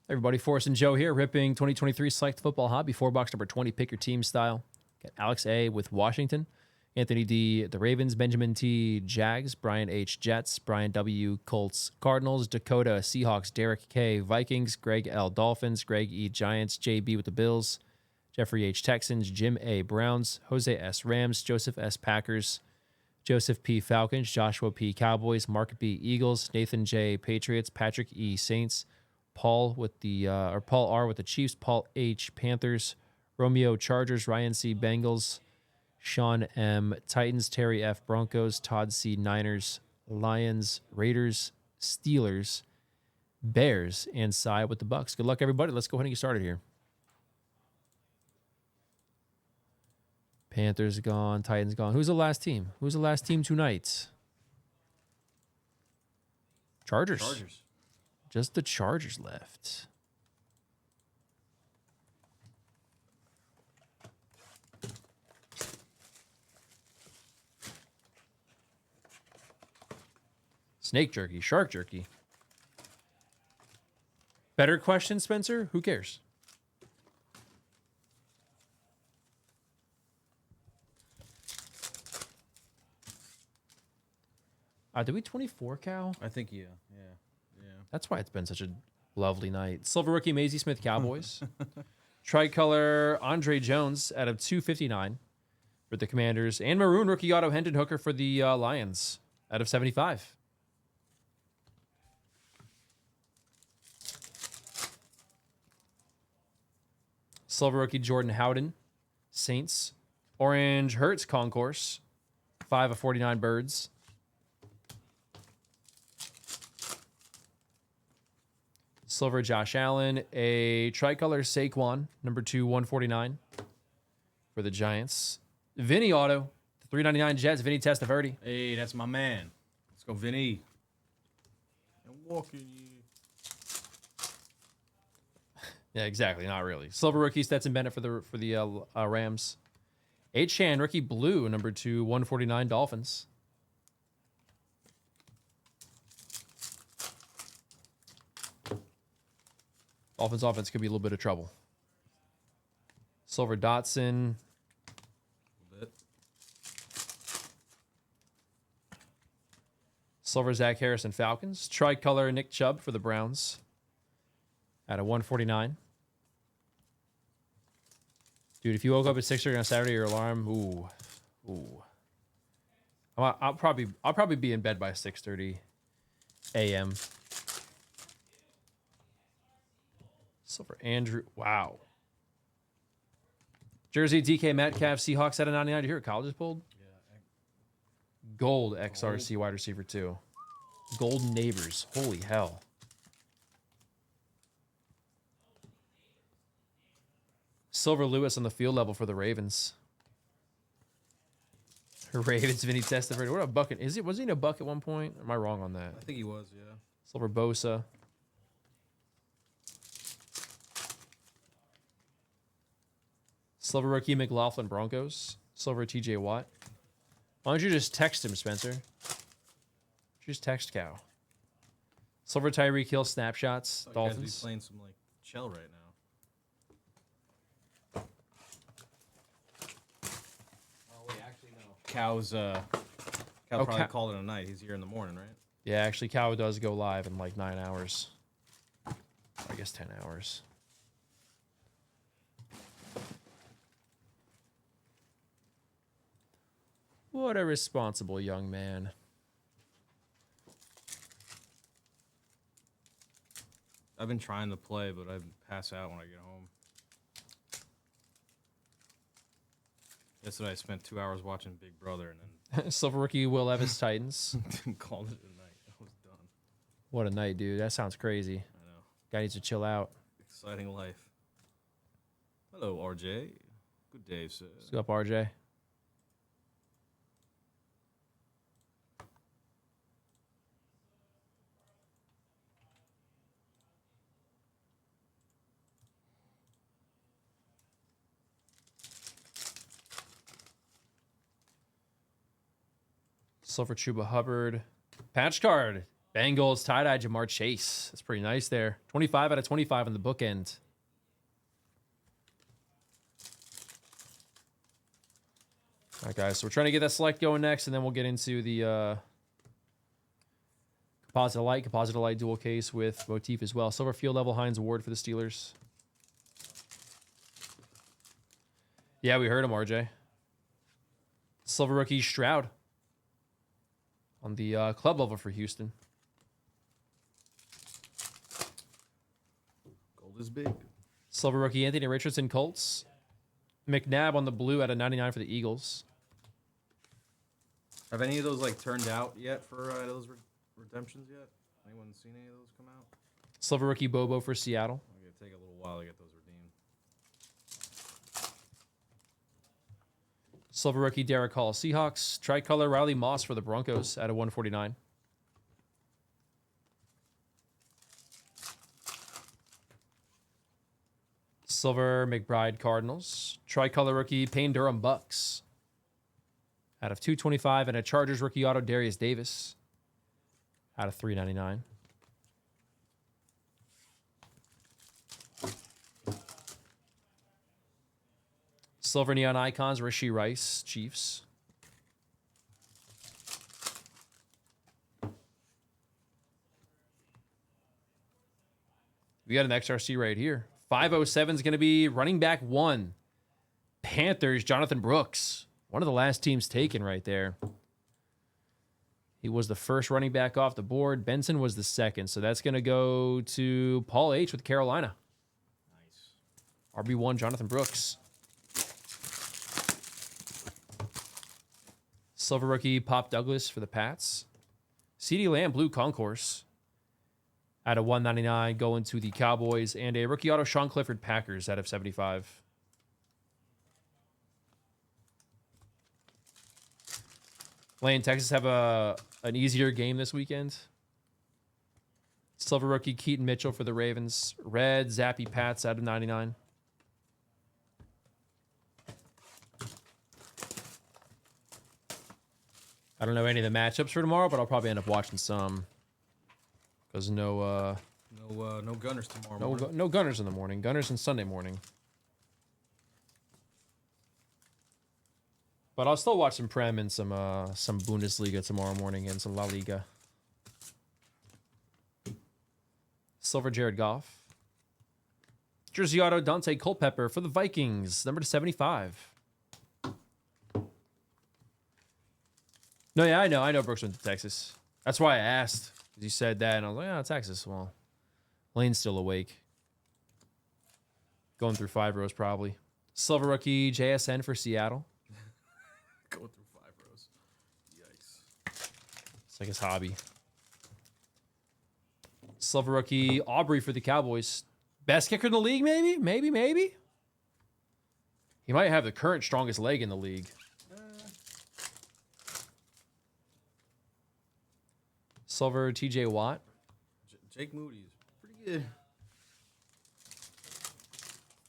Everybody, Forrest and Joe here, ripping 2023 Select Football Hobby 4-box number 20. Pick your team style. Got Alex A. with Washington, Anthony D. the Ravens, Benjamin T. Jags, Brian H. Jets, Brian W. Colts Cardinals, Dakota Seahawks, Derek K. Vikings, Greg L. Dolphins, Greg E. Giants, JB with the Bills, Jeffrey H. Texans, Jim A. Browns, Jose S. Rams, Joseph S. Packers, Joseph P. Falcons, Joshua P. Cowboys, Mark B. Eagles, Nathan J. Patriots, Patrick E. Saints, Paul with the Paul R with the Chiefs, Paul H. Panthers, Romeo Chargers, Ryan C. Bengals, Sean M. Titans, Terry F. Broncos, Todd C. Niners, Lions, Raiders, Steelers, Bears, and Cy with the Bucks. Good luck, everybody. Let's go ahead and get started here. Panthers gone, Titans gone. Who's the last team? Who's the last team tonight? Chargers. Just the Chargers left. Snake jerky, shark jerky. Better question, Spencer? Who cares? Did we 24 cow? I think yeah. That's why it's been such a lovely night. Silver rookie Maisie Smith Cowboys. Tricolor Andre Jones out of 259 for the Commanders. And maroon rookie auto Hendon Hooker for the Lions out of 75. Silver rookie Jordan Howden. Saints. Orange Hertz Concourse. 5 of 49 birds. Silver Josh Allen, a tricolor Saquon, number 2, 149 for the Giants. Vinny auto, 399 Jets, Vinny Testaverde. Hey, that's my man. Let's go, Vinny. I'm walking you. Yeah, exactly. Not really. Silver rookie Stetson Bennett for the Rams. H. Chan, rookie blue, number 2, 149 Dolphins. Dolphins offense could be a little bit of trouble. Silver Dotson. A bit. Silver Zach Harrison Falcons. Tricolor Nick Chubb for the Browns. At a 149. Dude, if you woke up at 6:30 on Saturday, your alarm, ooh. I'll probably be in bed by 6:30 a.m. Silver Andrew. Wow. Jersey DK Metcalf Seahawks out of 99. Did you hear what college is pulled? Yeah. Gold XRC wide receiver 2. Golden Neighbors. Holy hell. Silver Lewis on the field level for the Ravens. Ravens Vinny Testaverde. What a bucket. Was he in a buck at one point? Am I wrong on that? I think he was, yeah. Silver Bosa. Silver rookie McLaughlin Broncos. Silver TJ Watt. Why don't you just text him, Spencer? Just text Cow. Silver Tyreek Hill snapshots. Dolphins. He's playing some like shell right now. Oh wait, actually no. Cow's probably called it a night. He's here in the morning, right? Yeah, actually Cow does go live in like 9 hours. I guess 10 hours. What a responsible young man. I've been trying to play, but I pass out when I get home. Yesterday I spent 2 hours watching Big Brother and Silver rookie Will Levis Titans. then called it a night. I was done. What a night, dude. That sounds crazy. I know. Guy needs to chill out. Exciting life. Hello, RJ. Good day, sir. What's up, RJ? Silver Chuba Hubbard. Patch card. Bengals tie-dye Jamar Chase. That's pretty nice there. 25 out of 25 on the bookend. All right, guys. So we're trying to get that select going next, and then we'll get into the composite light dual case with motif as well. Silver field level Heinz Award for the Steelers. Yeah, we heard him, RJ. Silver rookie Stroud on the club level for Houston. Gold is big. Silver rookie Anthony Richardson, Colts. McNabb on the blue at a 99 for the Eagles. Have any of those like turned out yet for those redemptions yet? Anyone seen any of those come out? Silver rookie Bobo for Seattle. It's gonna take a little while to get those redeemed. Silver rookie Derek Hall, Seahawks. Tricolor Riley Moss for the Broncos at a 149. Silver McBride Cardinals. Tricolor rookie Payne Durham Bucks out of 225, and a Chargers rookie auto Darius Davis out of 399. Silver neon icons Rashee Rice, Chiefs. We got an XRC right here. 507 is going to be running back 1. Panthers, Jonathan Brooks. One of the last teams taken right there. He was the first running back off the board. Benson was the second. So that's going to go to Paul H. with Carolina. Nice. RB1, Jonathan Brooks. Silver rookie Pop Douglas for the Pats. CeeDee Lamb, blue concourse. Out of 199 going to the Cowboys. And a rookie auto Sean Clifford Packers out of 75. Lane, Texas have an easier game this weekend. Silver rookie Keaton Mitchell for the Ravens. Red Zappy Pats out of 99. I don't know any of the matchups for tomorrow, but I'll probably end up watching some. Because no Gunners tomorrow morning. No Gunners in the morning. Gunners in Sunday morning. But I'll still watch some Prem and some Bundesliga tomorrow morning and some La Liga. Silver Jared Goff. Jersey auto Dante Culpepper for the Vikings, number 75. No, yeah, I know Brooks went to Texas. That's why I asked. Because you said that, and I was like, oh, Texas. Well, Lane's still awake. Going through 5 rows, probably. Silver rookie JSN for Seattle. Going through 5 rows. Yikes. It's like his hobby. Silver rookie Aubrey for the Cowboys. Best kicker in the league, maybe? Maybe. He might have the current strongest leg in the league. Silver TJ Watt. Jake Moody is pretty good.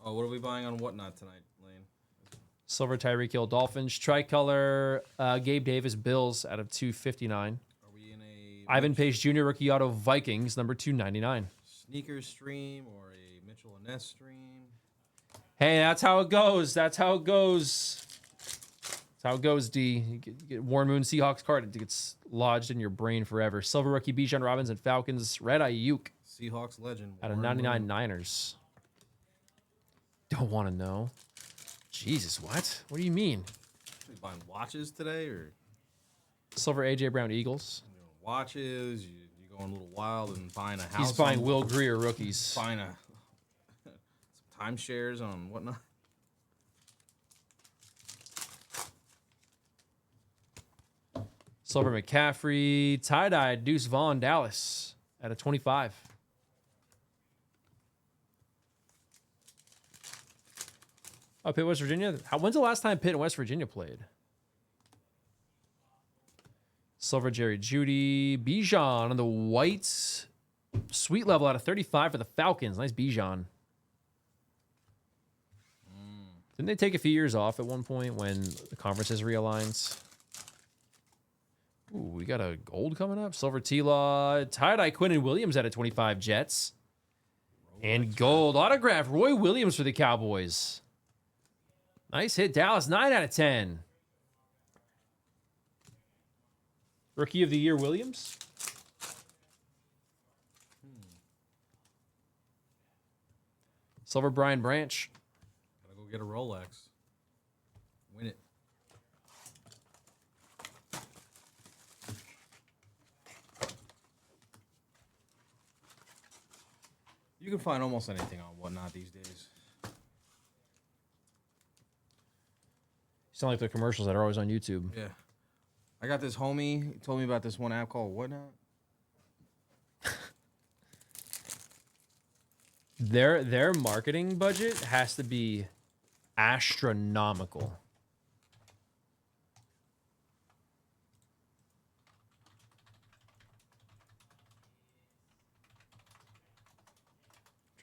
Oh, what are we buying on Whatnot tonight, Lane? Silver Tyreek Hill Dolphins. Tricolor Gabe Davis Bills out of 259. Are we in a Ivan Pace Jr. rookie auto Vikings number 299. sneakers stream or a Mitchell and Ness stream? Hey, that's how it goes. That's how it goes, D. You get Warren Moon Seahawks card. It gets lodged in your brain forever. Silver rookie Bijan Robinson and Falcons. Red Ayuk. Seahawks legend. Out of 99 Niners. Don't want to know. Jesus, what? What do you mean? Are you buying watches today or? Silver AJ Brown Eagles. You know, watches. You going a little wild and buying a house. He's buying Will Greer rookies. Buying some timeshares on Whatnot. Silver McCaffrey, tie-dye, Deuce Vaughn, Dallas, at a 25. Oh, Pitt, West Virginia? When's the last time Pitt and West Virginia played? Silver Jerry Judy, Bijan on the white, sweet level out of 35 for the Falcons. Nice Bijan. Didn't they take a few years off at one point when the conferences realigned? Ooh, we got a gold coming up. Silver T-Law. Tie-dye Quinn and Williams at a 25 Jets. And gold autograph Roy Williams for the Cowboys. Nice hit, Dallas. 9 out of 10. Rookie of the Year Williams. Silver Brian Branch. Gotta go get a Rolex. Win it. You can find almost anything on Whatnot these days. Sound like the commercials that are always on YouTube. Yeah. I got this homie. He told me about this one app called Whatnot. Their marketing budget has to be astronomical.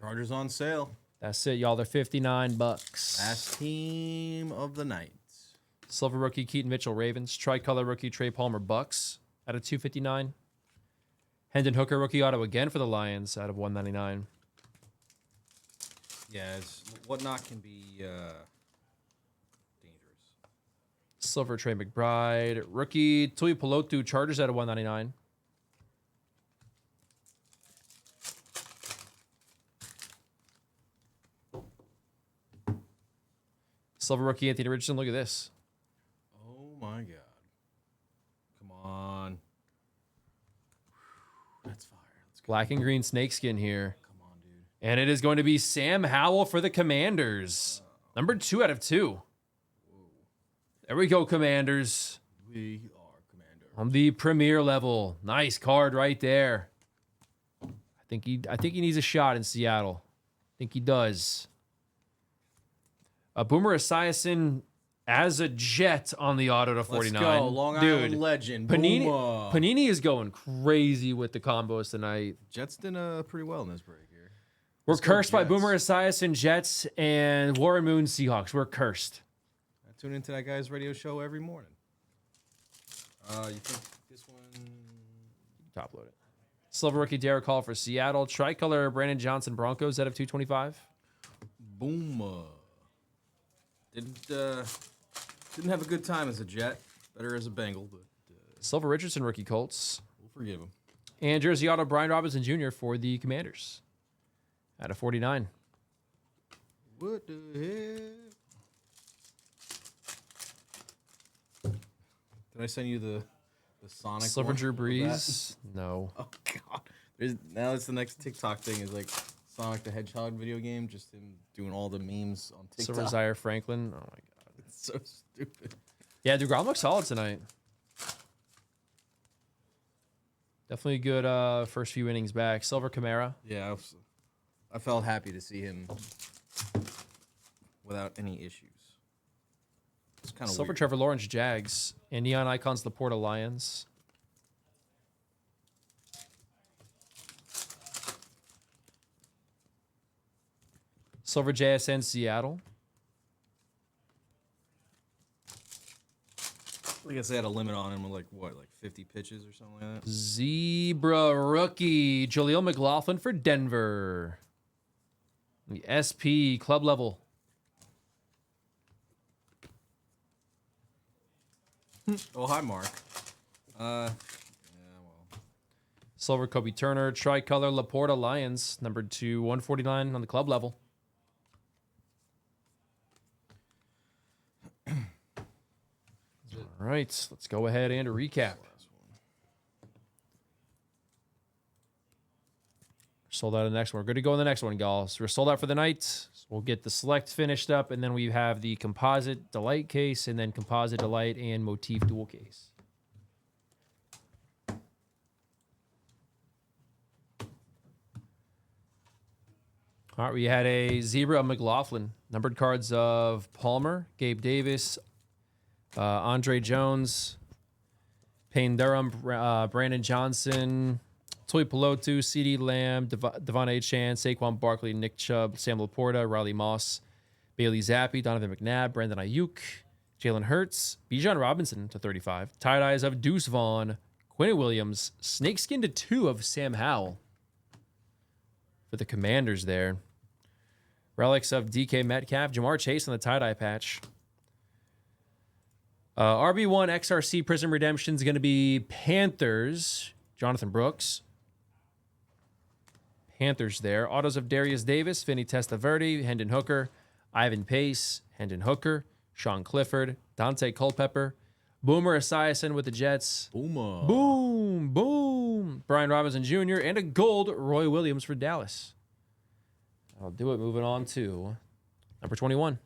Chargers on sale. That's it, y'all. They're $59. Last team of the night. Silver rookie Keaton Mitchell Ravens. Tricolor rookie Trey Palmer Bucks out of 259. Hendon Hooker rookie auto again for the Lions out of 199. Yeah, Whatnot can be dangerous. Silver Trey McBride rookie Tui Pelotu Chargers out of 199. Silver rookie Anthony Richardson. Look at this. Oh my God. Come on. That's fire. Let's go. Black and green snakeskin here. Come on, dude. And it is going to be Sam Howell for the Commanders. Number 2 out of 2. Whoa. There we go, Commanders. We are Commanders. On the premier level. Nice card right there. I think he needs a shot in Seattle. I think he does. Boomer Esiason as a Jet on the auto to 49. Let's go. Long Island legend. Panini is going crazy with the combos tonight. Jets did pretty well in this break here. We're cursed by Boomer Esiason, Jets, and Warren Moon Seahawks. We're cursed. I tune into that guy's radio show every morning. You think this one? Top load it. Silver rookie Derek Hall for Seattle. Tricolor Brandon Johnson Broncos out of 225. Boom. Didn't have a good time as a Jet. Better as a Bengal, but Silver Richardson rookie Colts. we'll forgive him. And jersey auto Brian Robinson Jr. for the Commanders out of 49. What the heck? Did I send you the Sonic Silver one Drew of that? Brees. No. Oh God! Now it's the next TikTok thing is like Sonic the Hedgehog video game, just him doing all the memes on TikTok. Silver Zaire Franklin. Oh my God. It's so stupid. Yeah, DeGrom looks solid tonight. Definitely a good first few innings back. Silver Kamara. Yeah, I felt happy to see him without any issues. It's kind of Silver weird. Trevor Lawrence Jags. And Neon Icons Laporta Lions. Silver JSN Seattle. I guess they had a limit on him of like 50 pitches or something like that. Zebra rookie Jaleel McLaughlin for Denver. The SP club level. Oh, hi, Mark. Yeah, well. Silver Kobe Turner, tricolor Laporta Lions, number 2, 149 on the club level. All right, let's go ahead and recap. Sold out of the next one. We're good to go on the next one, guys. We're sold out for the night. So we'll get the select finished up, and then we have the composite delight case, and then composite delight and motif dual case. All right, we had a zebra of McLaughlin. Numbered cards of Palmer, Gabe Davis, Andre Jones, Payne Durham, Brandon Johnson, Tui Pelotu, CeeDee Lamb, Devon Achane, Saquon Barkley, Nick Chubb, Sam Laporta, Riley Moss, Bailey Zappi, Donovan McNabb, Brandon Ayuk, Jalen Hurts, Bijan Robinson to 35. Tie-dyes of Deuce Vaughn, Quinn Williams, snakeskin to 2 of Sam Howell for the Commanders there. Relics of DK Metcalf, Jamar Chase on the tie-dye patch. RB1 XRC Prism Redemption is going to be Panthers, Jonathan Brooks. Panthers there. Autos of Darius Davis, Vinny Testaverde, Hendon Hooker, Ivan Pace, Hendon Hooker, Sean Clifford, Dante Culpepper, Boomer Esiason with the Jets. Boomer. Boom, boom. Brian Robinson Jr. and a gold Roy Williams for Dallas. I'll do it. Moving on to number 21.